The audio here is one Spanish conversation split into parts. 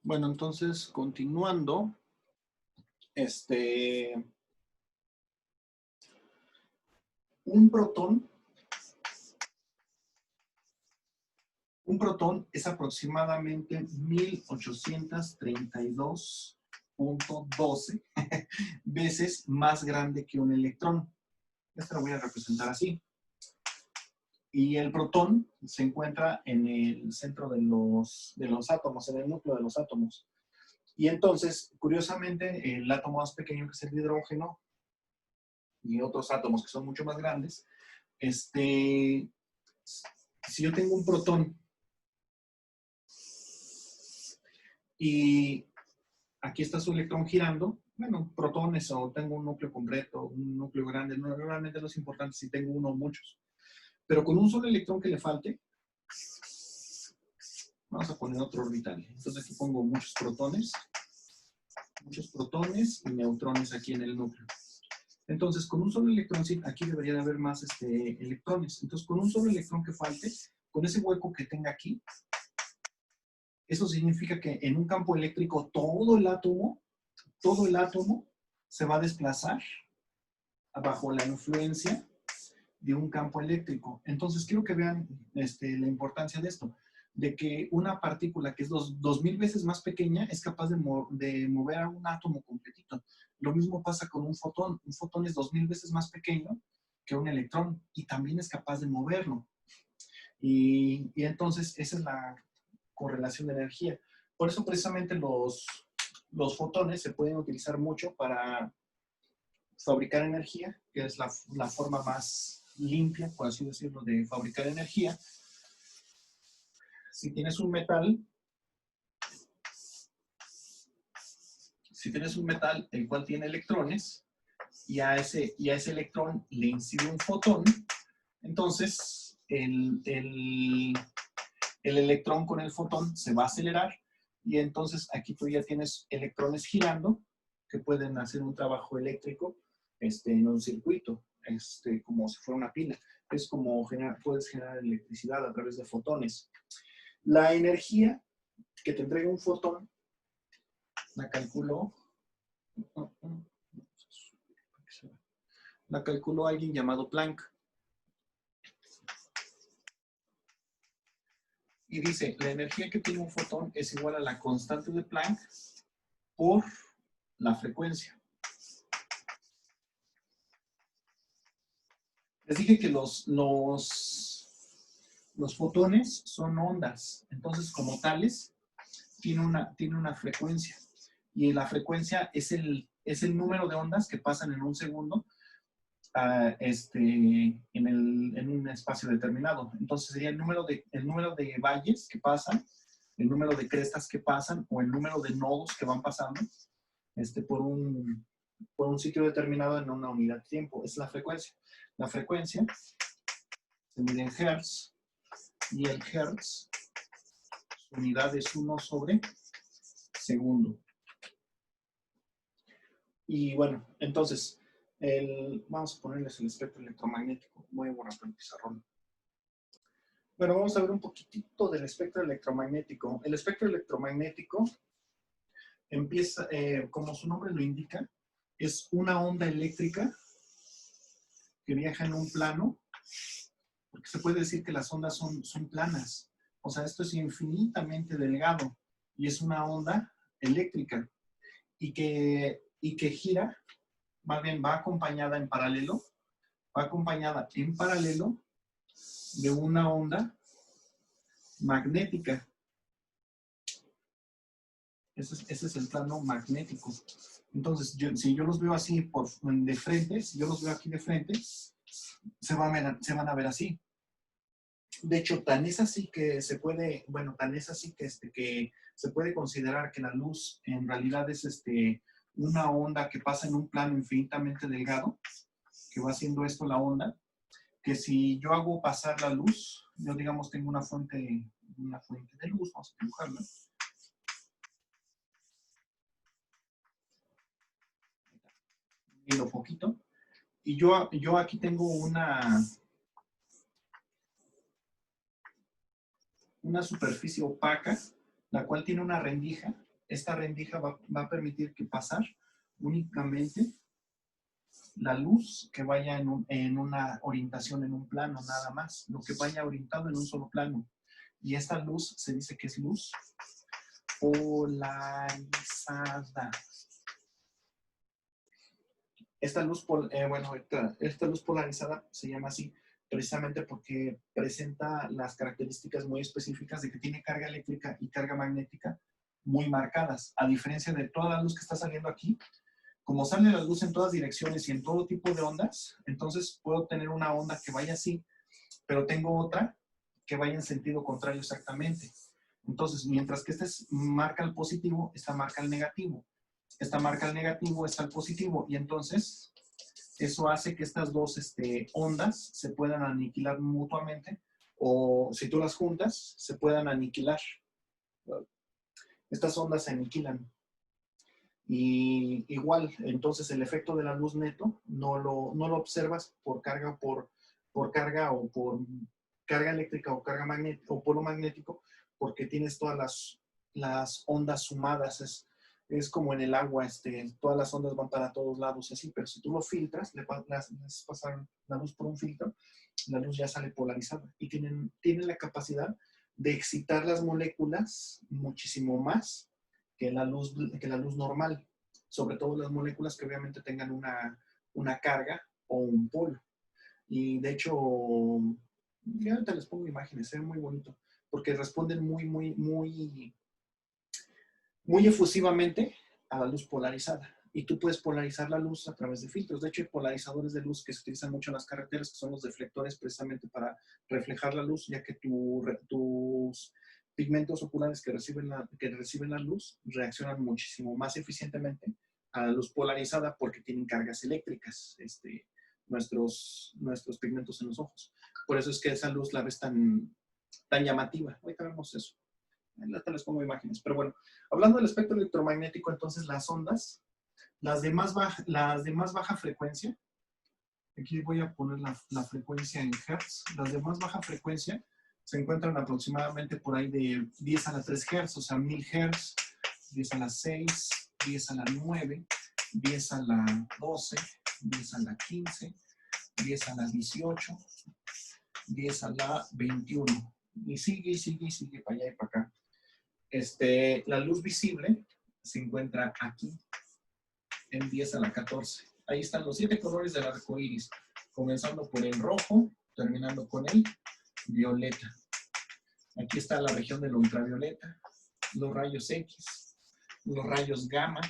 Bueno, entonces, continuando, un protón es aproximadamente 1832.12 veces más grande que un electrón. Esto lo voy a representar así. Y el protón se encuentra en el centro de los átomos, en el núcleo de los átomos. Y entonces, curiosamente, el átomo más pequeño, que es el hidrógeno, y otros átomos que son mucho más grandes, si yo tengo un protón y aquí está su electrón girando, bueno, protones, o tengo un núcleo completo, un núcleo grande, no, realmente no es importante si tengo uno o muchos. Pero con un solo electrón que le falte, vamos a poner otro orbital. Entonces aquí pongo muchos protones y neutrones aquí en el núcleo. Entonces, con un solo electrón, sí, aquí debería de haber más electrones. Entonces, con un solo electrón que falte, con ese hueco que tenga aquí, eso significa que en un campo eléctrico todo el átomo se va a desplazar bajo la influencia de un campo eléctrico. Entonces, quiero que vean la importancia de esto, de que una partícula que es 2000 veces más pequeña es capaz de mover a un átomo completito. Lo mismo pasa con un fotón. Un fotón es 2000 veces más pequeño que un electrón y también es capaz de moverlo. Y entonces, esa es la correlación de energía. Por eso, precisamente, los fotones se pueden utilizar mucho para fabricar energía, que es la forma más limpia, por así decirlo, de fabricar energía. Si tienes un metal, el cual tiene electrones, y a ese electrón le incide un fotón, entonces el electrón con el fotón se va a acelerar, y entonces aquí tú ya tienes electrones girando que pueden hacer un trabajo eléctrico en un circuito, como si fuera una pila. Es como puedes generar electricidad a través de fotones. La energía que te entrega un fotón la calculó alguien llamado Planck. Y dice, la energía que tiene un fotón es igual a la constante de Planck por la frecuencia. Les dije que los fotones son ondas, entonces como tales tiene una frecuencia, y la frecuencia es el número de ondas que pasan en un segundo en un espacio determinado. Entonces sería el número de valles que pasan, el número de crestas que pasan, o el número de nodos que van pasando por un sitio determinado en una unidad de tiempo. Es la frecuencia. La frecuencia se mide en hertz, y el hertz, su unidad es 1/segundo. Y bueno, entonces, vamos a ponerles el espectro electromagnético. Muy bueno para el pizarrón. Bueno, vamos a ver un poquitito del espectro electromagnético. El espectro electromagnético empieza, como su nombre lo indica, es una onda eléctrica que viaja en un plano, porque se puede decir que las ondas son planas. O sea, esto es infinitamente delgado y es una onda eléctrica y que gira, más bien va acompañada en paralelo de una onda magnética. Ese es el plano magnético. Entonces, si yo los veo así de frente, si yo los veo aquí de frente, se van a ver así. De hecho, tan es así que se puede considerar que la luz en realidad es una onda que pasa en un plano infinitamente delgado, que va haciendo esto la onda, que si yo hago pasar la luz, yo digamos tengo una fuente de luz, vamos a dibujarla. Un poquito. Y yo aquí tengo una superficie opaca, la cual tiene una rendija, esta rendija va a permitir que pasar únicamente la luz que vaya en una orientación, en un plano, nada más. Lo que vaya orientado en un solo plano. Y esta luz se dice que es luz polarizada. Esta luz polarizada se llama así precisamente porque presenta las características muy específicas de que tiene carga eléctrica y carga magnética muy marcadas. A diferencia de toda la luz que está saliendo aquí, como sale la luz en todas direcciones y en todo tipo de ondas, entonces puedo tener una onda que vaya así, pero tengo otra que vaya en sentido contrario exactamente. Entonces, mientras que esta marca el positivo, esta marca el negativo. Esta marca el negativo, esta el positivo. Y entonces, eso hace que estas dos ondas se puedan aniquilar mutuamente, o si tú las juntas, se puedan aniquilar. Estas ondas se aniquilan. Y igual, entonces el efecto de la luz neto no lo observas por carga o por carga eléctrica o carga magnética o polo magnético, porque tienes todas las ondas sumadas. Es como en el agua, todas las ondas van para todos lados, así, pero si tú lo filtras, le pasar la luz por un filtro, la luz ya sale polarizada y tienen la capacidad de excitar las moléculas muchísimo más que la luz normal, sobre todo las moléculas que obviamente tengan una carga o un polo. Y de hecho, ya ahorita les pongo imágenes, es muy bonito, porque responden muy efusivamente a la luz polarizada. Y tú puedes polarizar la luz a través de filtros. De hecho, hay polarizadores de luz que se utilizan mucho en las carreteras, que son los deflectores precisamente para reflejar la luz, ya que tus pigmentos oculares que reciben la luz reaccionan muchísimo más eficientemente a la luz polarizada porque tienen cargas eléctricas, nuestros pigmentos en los ojos. Por eso es que esa luz la ves tan llamativa. Ahorita vemos eso. Ahorita les pongo imágenes. Pero bueno, hablando del espectro electromagnético, entonces las ondas, las de más baja frecuencia, aquí voy a poner la frecuencia en hertz, las de más baja frecuencia se encuentran aproximadamente por ahí de 10 a la 3 hertz, o sea, 1000 hertz, 10 a la 6, 10 a la 9, 10 a la 12, 10 a la 15, 10 a la 18, 10 a la 21. Y sigue para allá y para acá. La luz visible se encuentra aquí en 10 a la 14. Ahí están los 7 colores del arco iris, comenzando por el rojo, terminando con el violeta. Aquí está la región del ultravioleta, los rayos X, los rayos gamma.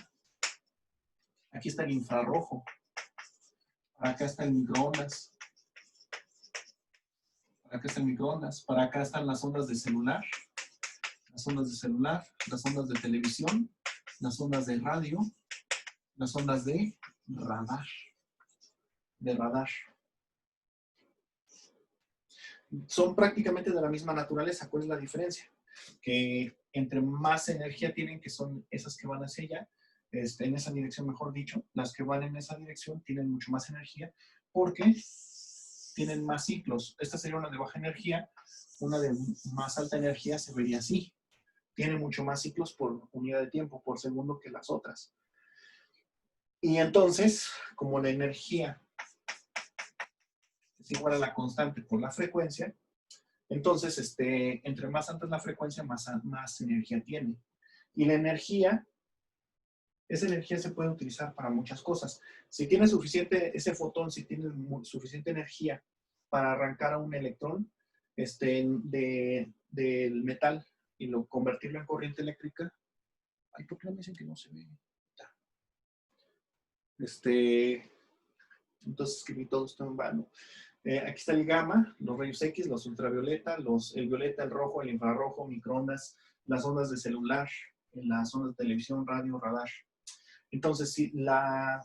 Aquí está el infrarrojo. Para acá está el microondas. Para acá está el microondas. Para acá están las ondas de celular. Las ondas de celular, las ondas de televisión, las ondas de radio, las ondas de radar. Son prácticamente de la misma naturaleza. ¿Cuál es la diferencia? Que entre más energía tienen, que son esas que van hacia allá, en esa dirección, mejor dicho, las que van en esa dirección tienen mucho más energía porque tienen más ciclos. Esta sería una de baja energía, una de más alta energía se vería así. Tiene mucho más ciclos por unidad de tiempo, por segundo que las otras. Y entonces, como la energía es igual a la constante por la frecuencia, entonces, entre más alta es la frecuencia, más energía tiene. Y la energía, esa energía se puede utilizar para muchas cosas. Si tiene ese fotón, si tiene suficiente energía para arrancar a un electrón del metal y convertirlo en corriente eléctrica, ay, ¿por qué no me dicen que no se ve? Entonces escribí todo esto en vano. Aquí está el gamma, los rayos X, los ultravioleta, el violeta, el rojo, el infrarrojo, microondas, las ondas de celular, las ondas de televisión, radio, radar. Entonces, sí, la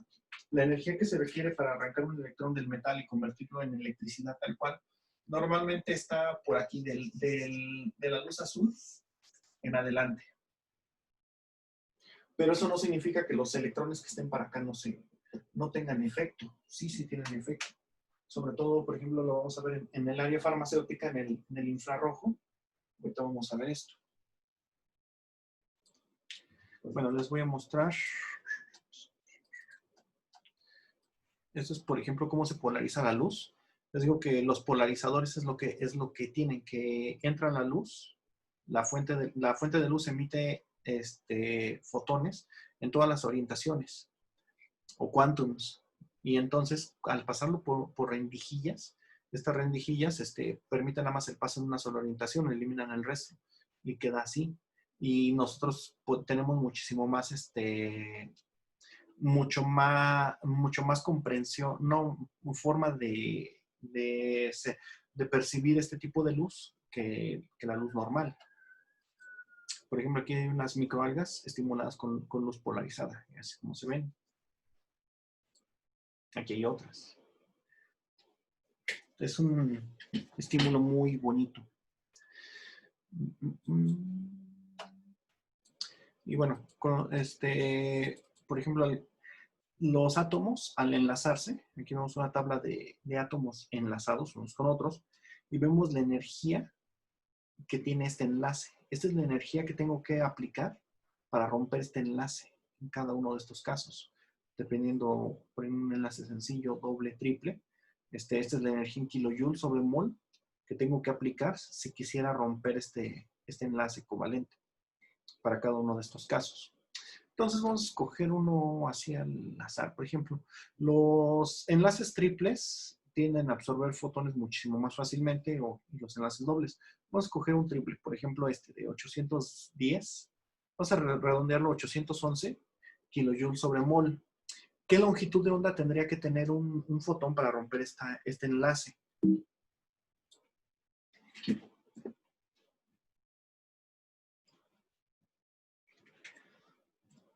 energía que se requiere para arrancar un electrón del metal y convertirlo en electricidad tal cual, normalmente está por aquí de la luz azul en adelante. Pero eso no significa que los electrones que estén para acá no tengan efecto. Sí tienen efecto. Sobre todo, por ejemplo, lo vamos a ver en el área farmacéutica, en el infrarrojo. Ahorita vamos a ver esto. Bueno, les voy a mostrar. Esto es, por ejemplo, cómo se polariza la luz. Les digo que los polarizadores es lo que tienen, que entra la luz, la fuente de luz emite fotones en todas las orientaciones o quantums. Y entonces, al pasarlo por rendijillas, estas rendijillas permiten nada más el paso en una sola orientación, eliminan el resto y queda así. Y nosotros tenemos muchísimo más mucho más comprensión, no forma de percibir este tipo de luz que la luz normal. Por ejemplo, aquí hay unas microalgas estimuladas con luz polarizada, así como se ven. Aquí hay otras. Es un estímulo muy bonito. Y bueno, por ejemplo, los átomos, al enlazarse, aquí vemos una tabla de átomos enlazados unos con otros, y vemos la energía que tiene este enlace. Esta es la energía que tengo que aplicar para romper este enlace en cada uno de estos casos. Dependiendo, por un enlace sencillo, doble, triple, esta es la energía en kilojoules sobre mol que tengo que aplicar si quisiera romper este enlace covalente para cada uno de estos casos. Entonces vamos a escoger uno así al azar. Por ejemplo, los enlaces triples tienden a absorber fotones muchísimo más fácilmente y los enlaces dobles. Vamos a escoger un triple, por ejemplo de 810. Vamos a redondearlo a 811 kilojoules sobre mol. ¿Qué longitud de onda tendría que tener un fotón para romper este enlace?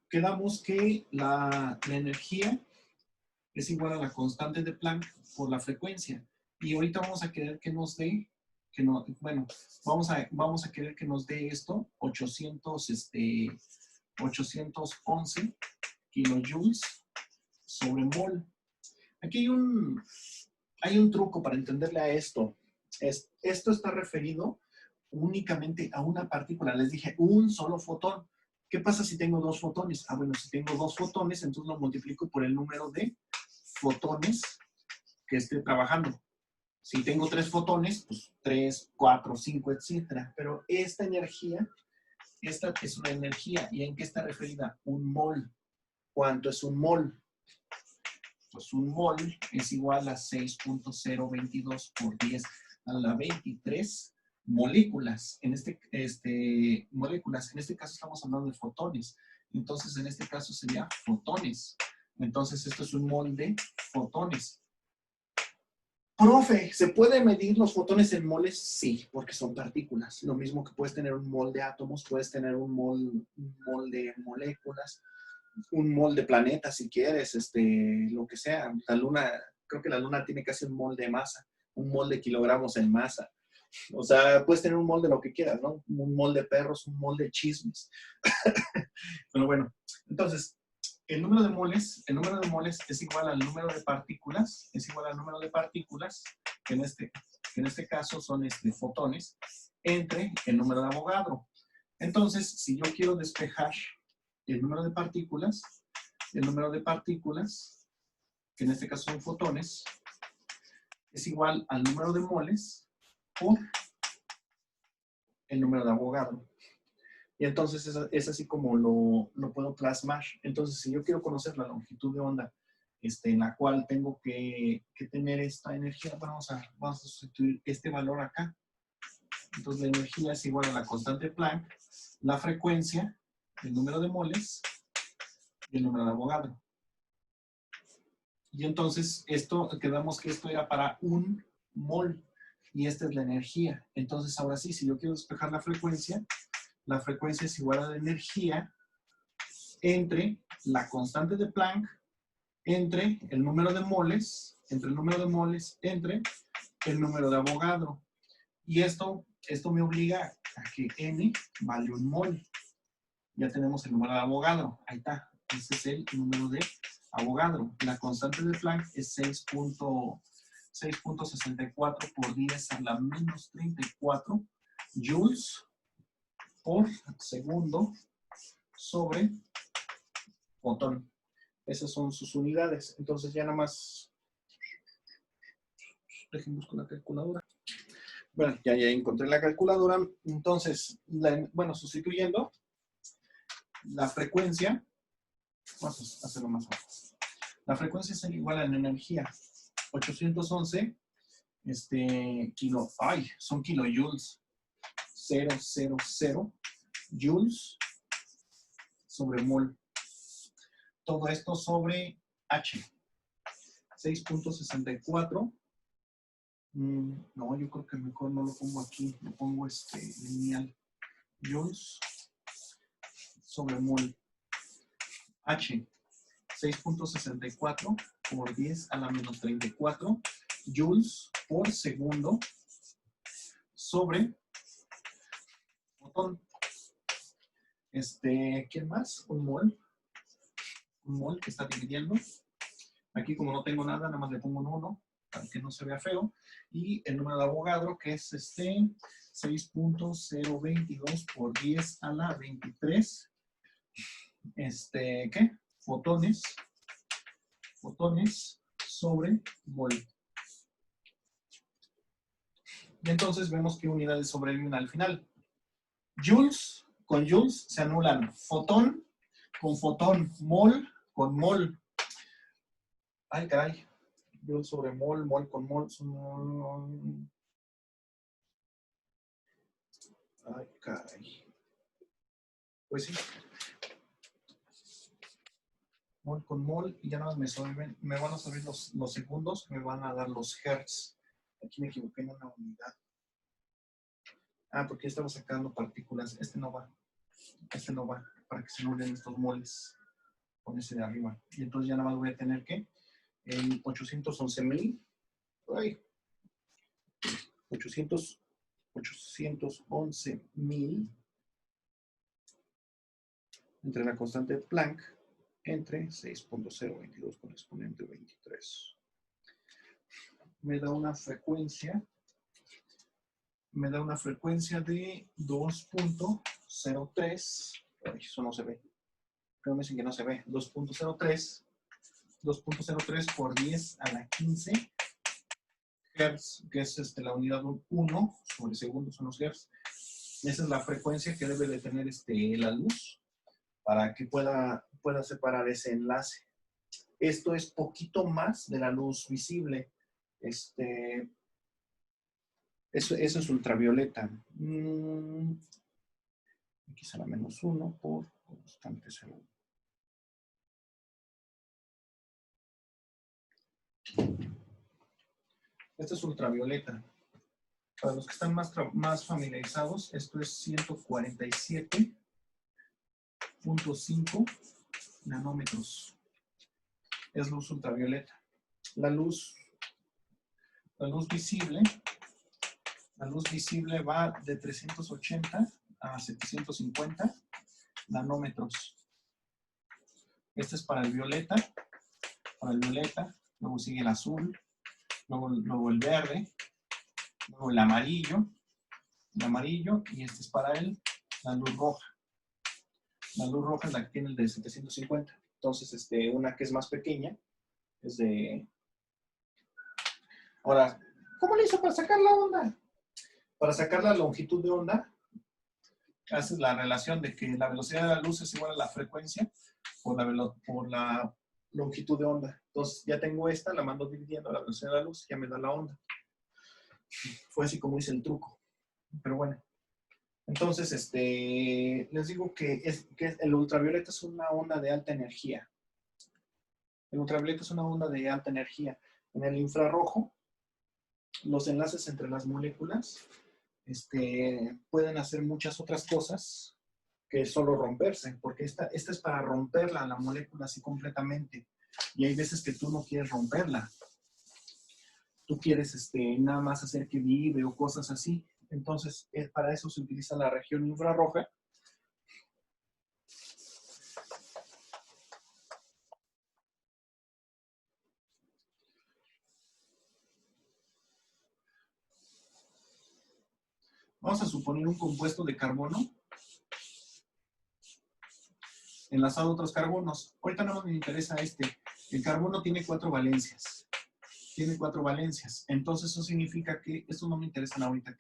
Quedamos que la energía es igual a la constante de Planck por la frecuencia. Y ahorita vamos a querer que nos dé, vamos a querer que nos dé esto, 811 kilojoules sobre mol. Aquí hay un truco para entenderle a esto. Esto está referido únicamente a una partícula. Les dije, un solo fotón. ¿Qué pasa si tengo dos fotones? Bueno, si tengo dos fotones, entonces lo multiplico por el número de fotones que esté trabajando. Si tengo 3 fotones, pues 3, 4, 5, etcétera. Pero esta energía, esta es una energía. ¿Y en qué está referida? Un mol. ¿Cuánto es un mol? Pues un mol es igual a 6.022 por 10 a la 23 moléculas. Moléculas. En este caso estamos hablando de fotones. Entonces, en este caso sería fotones. Entonces, esto es un mol de fotones. Profe, ¿se puede medir los fotones en moles? Sí, porque son partículas. Lo mismo que puedes tener un mol de átomos, puedes tener un mol de moléculas, un mol de planetas si quieres, lo que sea. La luna, creo que la luna tiene casi un mol de masa, un mol de kilogramos en masa. O sea, puedes tener un mol de lo que quieras, ¿no? Un mol de perros, un mol de chismes. Pero bueno, entonces, el número de moles es igual al número de partículas, que en este caso son fotones, entre el número de Avogadro. Entonces, si yo quiero despejar el número de partículas, que en este caso son fotones, es igual al número de moles por el número de Avogadro. Y entonces es así como lo puedo plasmar. Entonces, si yo quiero conocer la longitud de onda en la cual tengo que tener esta energía, vamos a sustituir este valor acá. Entonces, la energía es igual a la constante Planck, la frecuencia, el número de moles y el número de Avogadro. Y entonces, quedamos que esto era para un mol. Y esta es la energía. Entonces, ahora sí, si yo quiero despejar la frecuencia es igual a la energía entre la constante de Planck, entre el número de moles, entre el número de Avogadro. Y esto me obliga a que N vale un mol. Ya tenemos el número de Avogadro. Ahí está. Ese es el número de Avogadro. La constante de Planck es 6.64 por 10 a la menos 34 joules por segundo sobre fotón. Esas son sus unidades. Entonces ya nada más, déjenme buscar la calculadora. Bueno, ya encontré la calculadora. Entonces, bueno, sustituyendo la frecuencia, vamos a hacerlo más abajo. La frecuencia es igual a la energía. 811 son kilojoules. 000 joules sobre mol. Todo esto sobre H. 6.64. No, yo creo que mejor no lo pongo aquí. Lo pongo lineal. Joules sobre mol. H. 6.64 por 10 a la menos 34 joules por segundo sobre fotón. ¿Qué más? Un mol. Un mol que está dividiendo. Aquí como no tengo nada, nada más le pongo un 1 para que no se vea feo. Y el número de Avogadro que es 6.022 por 10 a la 23. ¿Qué? Fotones sobre mol. Y entonces vemos que unidades sobreviven al final. Joules con joules se anulan. Fotón con fotón. Mol con mol. Ay, caray. Joules sobre mol, mol con mol. Ay, caray. Pues sí. Mol con mol. Y ya nada más me van a subir los segundos que me van a dar los hertz. Aquí me equivoqué en una unidad. Ah, porque estamos sacando partículas. No va. Para que se anulen estos moles con ese de arriba. Y entonces ya nada más voy a tener que en 811,000. Ay. 811,000 entre la constante de Planck entre 6.022 con exponente 23. Me da una frecuencia de 2.03. Eso no se ve. Creo que no se ve. 2.03 por 10 a la 15 Hz, que es la unidad 1 sobre segundo, son los Hz. Esa es la frecuencia que debe de tener la luz para que pueda separar ese enlace. Esto es poquito más de la luz visible. Eso es ultravioleta. Aquí será menos 1 por constante 0. Esto es ultravioleta. Para los que están más familiarizados, esto es 147.5 nanómetros. Es luz ultravioleta. La luz visible va de 380 a 750 nanómetros. Este es para el violeta. Luego sigue el azul, luego el verde, luego el amarillo, y este es para la luz roja. La luz roja es la que tiene el de 750. Entonces, una que es más pequeña es de... Ahora, ¿cómo le hizo para sacar la onda? Para sacar la longitud de onda, haces la relación de que la velocidad de la luz es igual a la frecuencia por la longitud de onda. Entonces, ya tengo esta, la mando dividiendo la velocidad de la luz, ya me da la onda. Fue así como hice el truco. Pero bueno. Entonces, les digo que el ultravioleta es una onda de alta energía. El ultravioleta es una onda de alta energía. En el infrarrojo, los enlaces entre las moléculas pueden hacer muchas otras cosas que solo romperse, porque esta es para romperla, la molécula así completamente. Y hay veces que tú no quieres romperla. Tú quieres nada más hacer que vibre o cosas así. Entonces, para eso se utiliza la región infrarroja. Vamos a suponer un compuesto de carbono. enlazado a otros carbonos. Ahorita no me interesa este. El carbono tiene 4 valencias. Tiene 4 valencias. Entonces eso significa que, estos no me interesan ahorita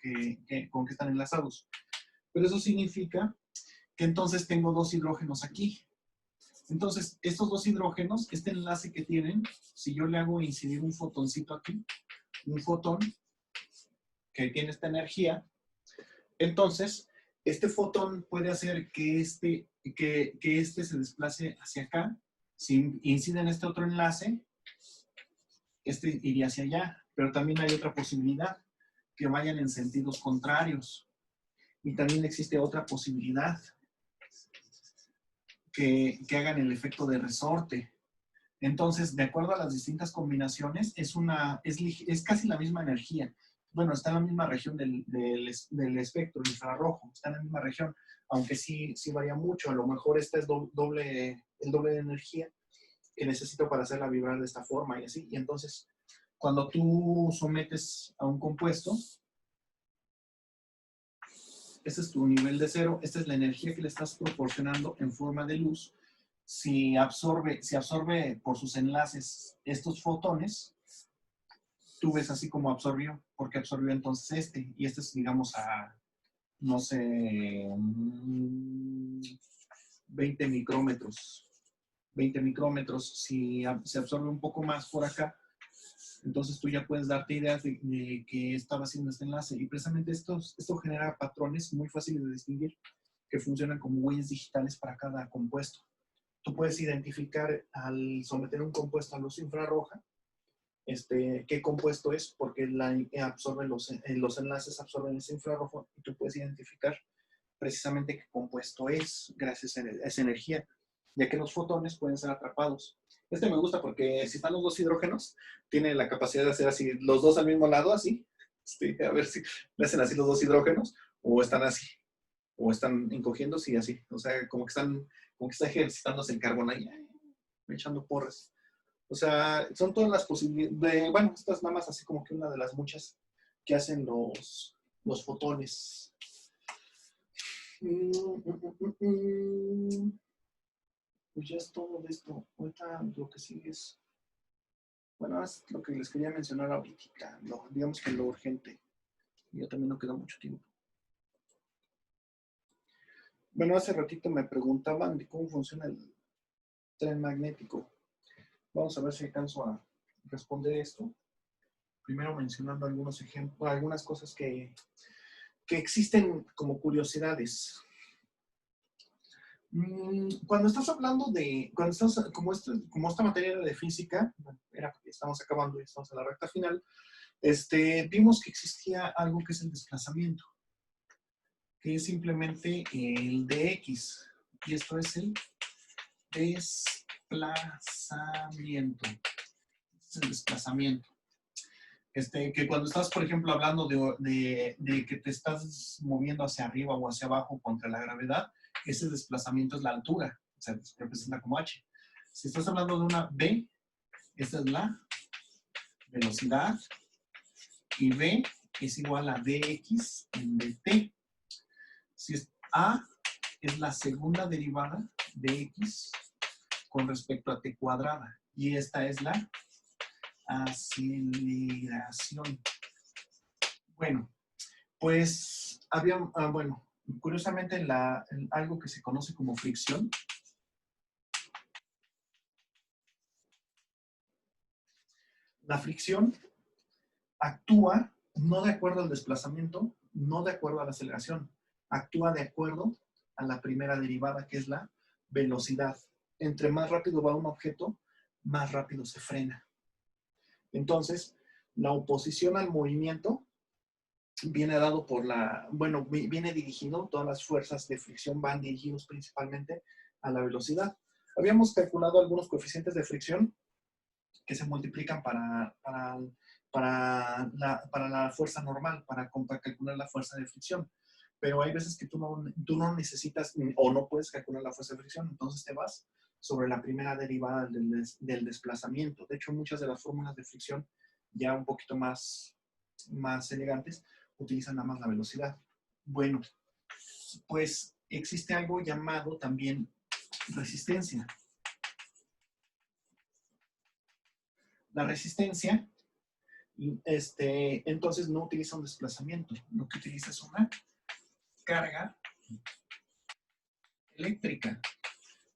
con qué están enlazados. Pero eso significa que entonces tengo 2 hidrógenos aquí. Entonces, estos 2 hidrógenos, este enlace que tienen, si yo le hago incidir un fotoncito aquí, un fotón que tiene esta energía, entonces, este fotón puede hacer que este se desplace hacia acá. Si incide en este otro enlace, este iría hacia allá. Pero también hay otra posibilidad, que vayan en sentidos contrarios. Y también existe otra posibilidad, que hagan el efecto de resorte. Entonces, de acuerdo a las distintas combinaciones, es casi la misma energía. Bueno, está en la misma región del espectro, el infrarrojo, está en la misma región, aunque sí varía mucho. A lo mejor esta es el doble de energía que necesito para hacerla vibrar de esta forma y así. Y entonces, cuando tú sometes a un compuesto, este es tu nivel de cero, esta es la energía que le estás proporcionando en forma de luz. Si absorbe por sus enlaces estos fotones, tú ves así como absorbió, porque absorbió entonces y este es, digamos, a, no sé, 20 micrómetros. 20 micrómetros, si se absorbe un poco más por acá, entonces tú ya puedes darte ideas de que estaba haciendo este enlace. Y precisamente esto genera patrones muy fáciles de distinguir, que funcionan como huellas digitales para cada compuesto. Tú puedes identificar al someter un compuesto a luz infrarroja, qué compuesto es, porque absorbe los enlaces absorben ese infrarrojo y tú puedes identificar precisamente qué compuesto es gracias a esa energía, ya que los fotones pueden ser atrapados. Este me gusta porque si están los 2 hidrógenos, tiene la capacidad de hacer así, los 2 al mismo lado, así, a ver si le hacen así los 2 hidrógenos, o están así, o están encogiéndose y así, o sea, como que está ejercitándose el carbón ahí, echando porras. O sea, son todas las posibilidades, bueno, esta es nada más así como que una de las muchas que hacen los fotones. Pues ya es todo de esto. Ahorita lo que sigue es, bueno, es lo que les quería mencionar ahorita, digamos que lo urgente. Ya también no queda mucho tiempo. Bueno, hace ratito me preguntaban de cómo funciona el tren magnético. Vamos a ver si alcanzo a responder esto. Primero mencionando algunos ejemplos, algunas cosas que existen como curiosidades. Cuando estás hablando como esta materia de física, estamos acabando y estamos en la recta final, vimos que existía algo que es el desplazamiento, que es simplemente el dx, y esto es el desplazamiento. Es el desplazamiento. Que cuando estás, por ejemplo, hablando de que te estás moviendo hacia arriba o hacia abajo contra la gravedad, ese desplazamiento es la altura, o sea, se representa como h. Si estás hablando de una v, esta es la velocidad, y v es igual a dx en dt. Si es a, es la segunda derivada de x con respecto a t cuadrada, y esta es la aceleración. Bueno, pues había, bueno, curiosamente en algo que se conoce como fricción, la fricción actúa no de acuerdo al desplazamiento, no de acuerdo a la aceleración, actúa de acuerdo a la primera derivada, que es la velocidad. Entre más rápido va un objeto, más rápido se frena. Entonces, la oposición al movimiento viene dado por viene dirigido, todas las fuerzas de fricción van dirigidos principalmente a la velocidad. Habíamos calculado algunos coeficientes de fricción que se multiplican para la fuerza normal, para calcular la fuerza de fricción. Pero hay veces que tú no necesitas o no puedes calcular la fuerza de fricción, entonces te vas sobre la primera derivada del desplazamiento. De hecho, muchas de las fórmulas de fricción ya un poquito más elegantes utilizan nada más la velocidad. Bueno, pues existe algo llamado también resistencia. La resistencia, entonces no utiliza un desplazamiento, lo que utiliza es una carga eléctrica,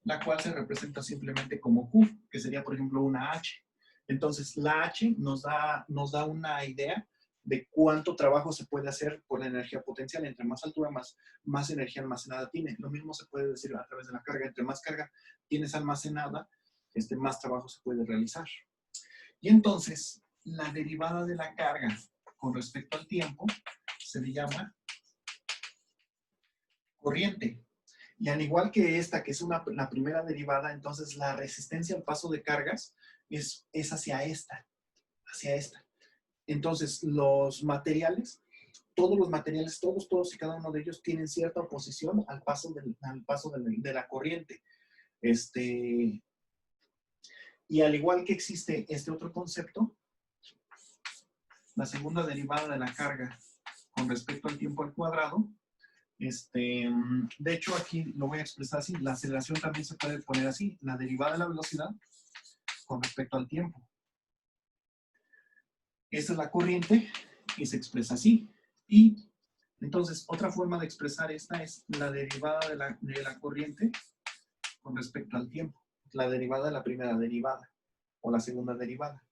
la cual se representa simplemente como Q, que sería, por ejemplo, una H. Entonces, la H nos da una idea de cuánto trabajo se puede hacer por la energía potencial. Entre más altura, más energía almacenada tiene. Lo mismo se puede decir a través de la carga. Entre más carga tienes almacenada, más trabajo se puede realizar. Y entonces, la derivada de la carga con respecto al tiempo se le llama corriente. Y al igual que esta, que es la primera derivada, entonces la resistencia al paso de cargas es hacia esta. Entonces, los materiales, todos y cada uno de ellos tienen cierta oposición al paso de la corriente. Y al igual que existe este otro concepto, la segunda derivada de la carga con respecto al tiempo al cuadrado, de hecho aquí lo voy a expresar así, la aceleración también se puede poner así, la derivada de la velocidad con respecto al tiempo. Esta es la corriente y se expresa así. Y entonces otra forma de expresar esta es la derivada de la corriente con respecto al tiempo, la derivada de la primera derivada o la segunda derivada.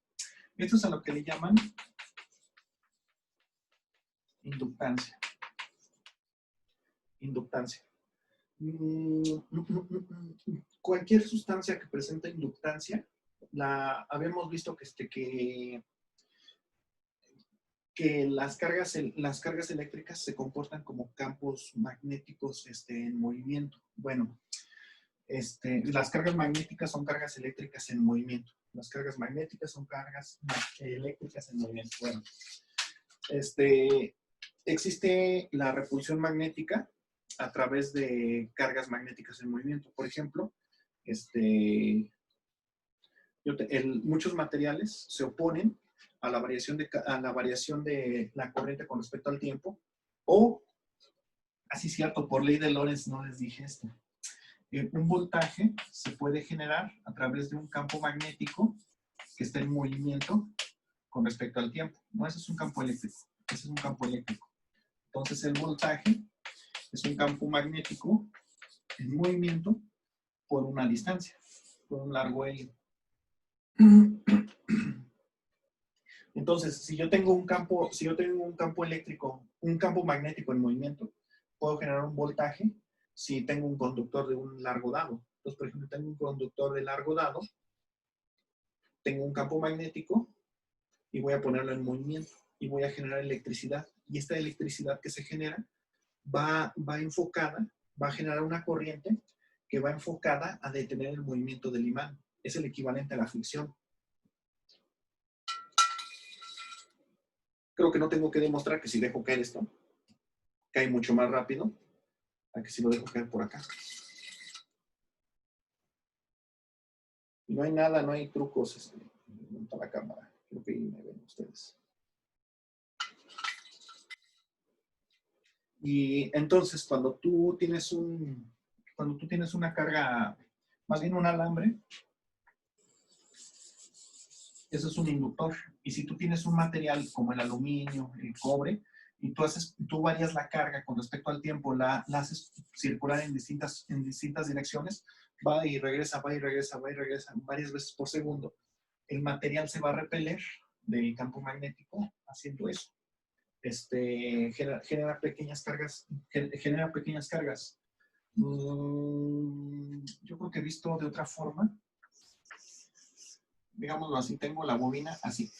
Esto es a lo que le llaman inductancia. Inductancia. Cualquier sustancia que presenta inductancia, habíamos visto que las cargas eléctricas se comportan como campos magnéticos en movimiento. Bueno, las cargas magnéticas son cargas eléctricas en movimiento. Las cargas magnéticas son cargas eléctricas en movimiento. Bueno, existe la repulsión magnética a través de cargas magnéticas en movimiento. Por ejemplo, muchos materiales se oponen a la variación de la corriente con respecto al tiempo, o, así cierto, por ley de Lorentz no les dije esto. Un voltaje se puede generar a través de un campo magnético que está en movimiento con respecto al tiempo. No, ese es un campo eléctrico. Ese es un campo eléctrico. Entonces, el voltaje es un campo magnético en movimiento por una distancia, por un largo helio. Entonces, si yo tengo un campo eléctrico, un campo magnético en movimiento, puedo generar un voltaje si tengo un conductor de un largo dado. Entonces, por ejemplo, tengo un conductor de largo dado, tengo un campo magnético y voy a ponerlo en movimiento y voy a generar electricidad. Y esta electricidad que se genera va enfocada, va a generar una corriente que va enfocada a detener el movimiento del imán. Es el equivalente a la fricción. Creo que no tengo que demostrar que si dejo caer esto, cae mucho más rápido a que si lo dejo caer por acá. Y no hay nada, no hay trucos. Monta la cámara. Creo que ahí me ven ustedes. Y entonces, cuando tú tienes una carga, más bien un alambre, eso es un inductor. Y si tú tienes un material como el aluminio, el cobre, y tú varías la carga con respecto al tiempo, la haces circular en distintas direcciones, va y regresa varias veces por segundo, el material se va a repeler del campo magnético haciendo eso. Genera pequeñas cargas. Yo creo que he visto de otra forma, digámoslo así, tengo la bobina así.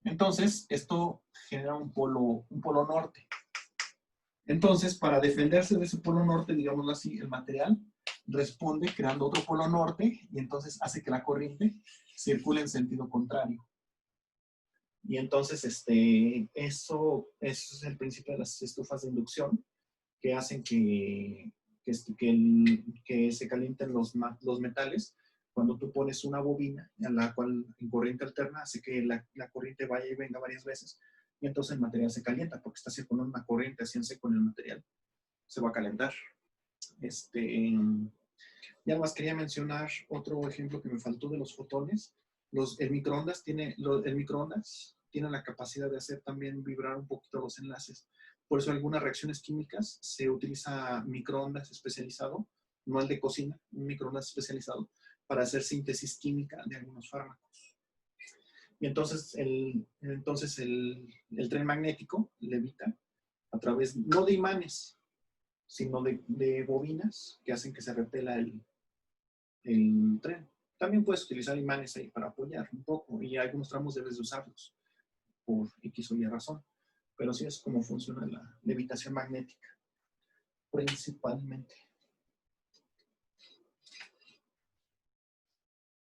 Entonces, esto genera un polo norte. Entonces, para defenderse de ese polo norte, digámoslo así, el material responde creando otro polo norte y entonces hace que la corriente circule en sentido contrario. Y entonces, eso es el principio de las estufas de inducción que hacen que se calienten los metales. Cuando tú pones una bobina en la cual en corriente alterna hace que la corriente vaya y venga varias veces y entonces el material se calienta porque está circulando una corriente así en seco en el material. Se va a calentar. Ya más quería mencionar otro ejemplo que me faltó de los fotones. El microondas tiene la capacidad de hacer también vibrar un poquito los enlaces. Por eso en algunas reacciones químicas se utiliza microondas especializado, no el de cocina, un microondas especializado para hacer síntesis química de algunos fármacos. Y entonces el tren magnético levita a través, no de imanes, sino de bobinas que hacen que se repela el tren. También puedes utilizar imanes ahí para apoyar un poco y algunos tramos debes de usarlos por X o Y razón. Pero sí es como funciona la levitación magnética, principalmente.